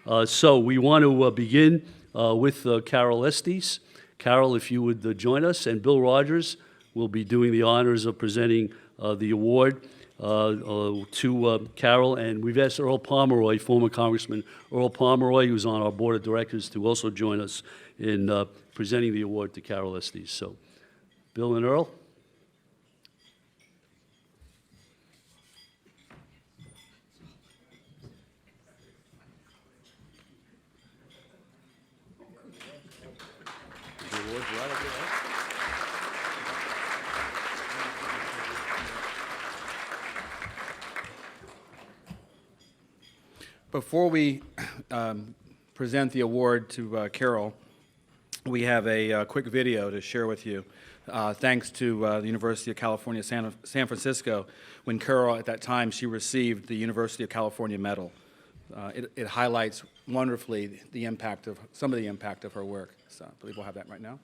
So we want to begin with Carroll Estes. Carroll, if you would join us, and Bill Rogers will be doing the honors of presenting the award to Carroll. And we've asked Earl Pomeroy, former Congressman Earl Pomeroy, who's on our board of directors, to also join us in presenting the award to Carroll Estes. So, Bill and Earl. Before we present the award to Carroll, we have a quick video to share with you. Thanks to the University of California, San Francisco, when Carroll, at that time, she received the University of California Medal. It highlights wonderfully the impact of, some of the impact of her work. So I believe we'll have that right now.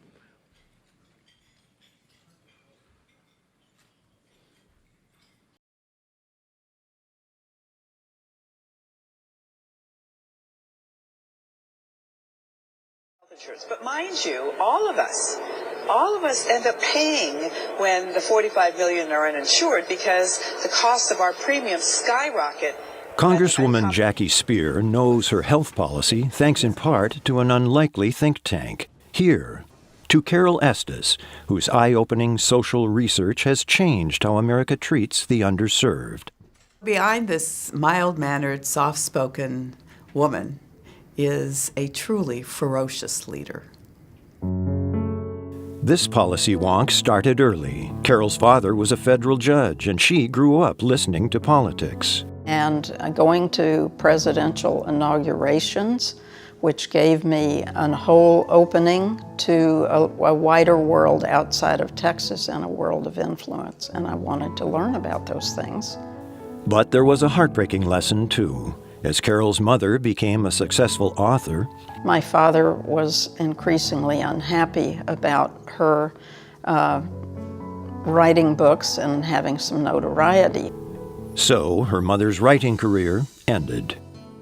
Insurance. But mind you, all of us end up paying when the 45 million are uninsured because the cost of our premiums skyrocket. Congresswoman Jackie Speer knows her health policy thanks in part to an unlikely think tank. Here, to Carroll Estes, whose eye-opening social research has changed how America treats the underserved. Behind this mild-mannered, soft-spoken woman is a truly ferocious leader. This policy wonk started early. Carroll's father was a federal judge, and she grew up listening to politics. And going to presidential inaugurations, which gave me a whole opening to a wider world outside of Texas and a world of influence. And I wanted to learn about those things. But there was a heartbreaking lesson, too. As Carroll's mother became a successful author, my father was increasingly unhappy about her writing books and having some notoriety. So her mother's writing career ended.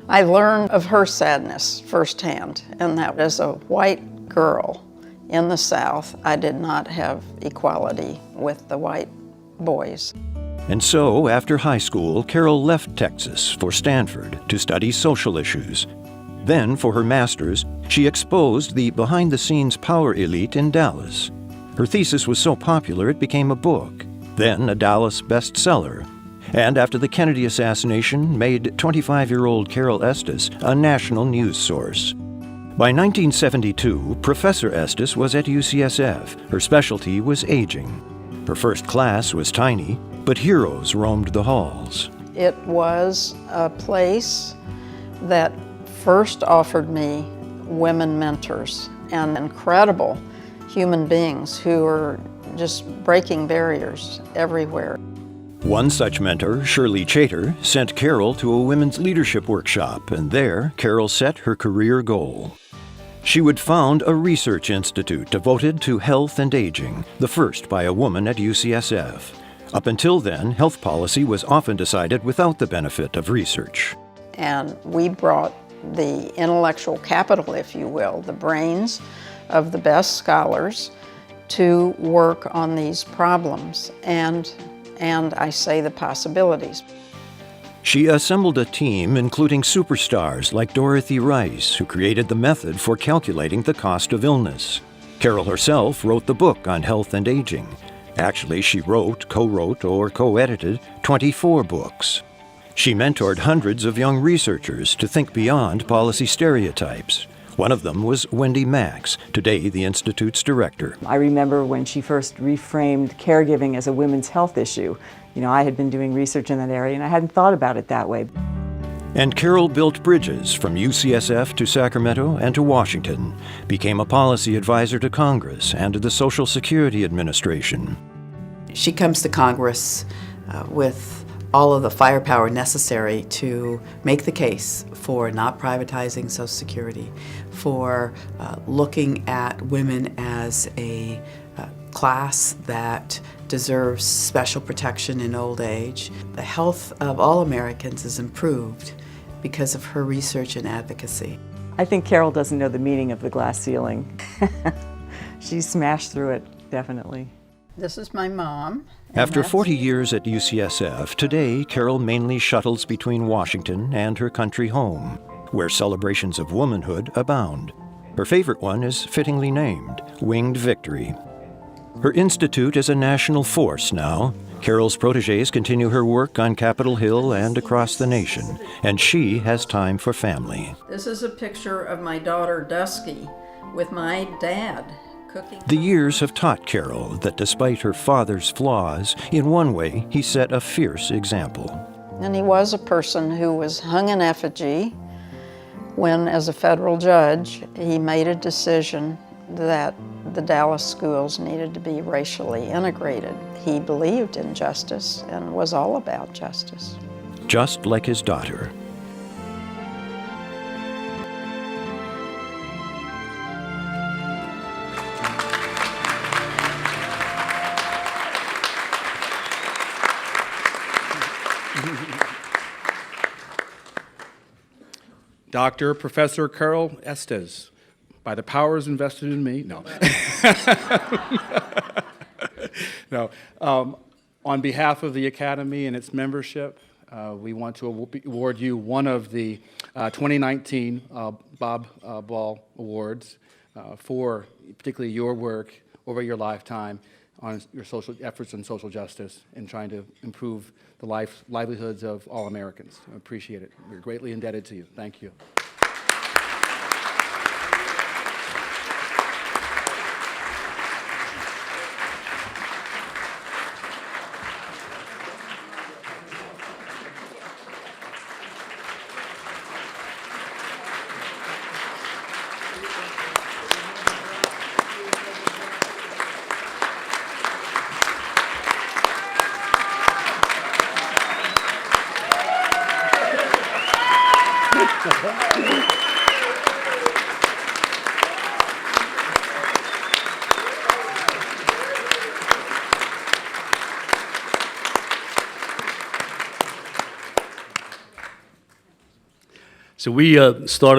I learned of her sadness firsthand, and that as a white girl in the South, I did not have equality with the white boys. And so, after high school, Carroll left Texas for Stanford to study social issues. Then, for her master's, she exposed the behind-the-scenes power elite in Dallas. Her thesis was so popular it became a book, then a Dallas bestseller, and after the Kennedy assassination, made 25-year-old Carroll Estes a national news source. By 1972, Professor Estes was at UCSF. Her specialty was aging. Her first class was tiny, but heroes roamed the halls. It was a place that first offered me women mentors and incredible human beings who were just breaking barriers everywhere. One such mentor, Shirley Chater, sent Carroll to a women's leadership workshop, and there Carroll set her career goal. She would found a research institute devoted to health and aging, the first by a woman at UCSF. Up until then, health policy was often decided without the benefit of research. And we brought the intellectual capital, if you will, the brains of the best scholars to work on these problems and I say the possibilities. She assembled a team including superstars like Dorothy Rice, who created the method for calculating the cost of illness. Carroll herself wrote the book on health and aging. Actually, she wrote, co-wrote, or co-edited 24 books. She mentored hundreds of young researchers to think beyond policy stereotypes. One of them was Wendy Max, today the Institute's director. I remember when she first reframed caregiving as a women's health issue. You know, I had been doing research in that area and I hadn't thought about it that way. And Carroll built bridges from UCSF to Sacramento and to Washington, became a policy advisor to Congress and to the Social Security Administration. She comes to Congress with all of the firepower necessary to make the case for not privatizing Social Security, for looking at women as a class that deserves special protection in old age. The health of all Americans is improved because of her research and advocacy. I think Carroll doesn't know the meaning of the glass ceiling. She smashed through it, definitely. This is my mom. and After that's- 40 years at UCSF, today Carroll mainly shuttles between Washington and her country home, where celebrations of womanhood abound. Her favorite one is fittingly named Winged Victory. Her institute is a national force now. Carroll's protégés continue her work on Capitol Hill and across the nation, and she has time for family. This is a picture of my daughter Dusky with my dad cooking. The years have taught Carroll that despite her father's flaws, in one way he set a fierce example. And he was a person who was hung in effigy when, as a federal judge, he made a decision that the Dallas schools needed to be racially integrated. He believed in justice and was all about justice. Just like his daughter. Dr. Professor Carroll Estes, by the powers invested in me, no. No. On behalf of the Academy and its membership, we want to award you one of the 2019 Bob Ball Awards for particularly your work over your lifetime on your social efforts in social justice and trying to improve the livelihoods of all Americans. I appreciate it. We're greatly indebted to you. Thank you. So we started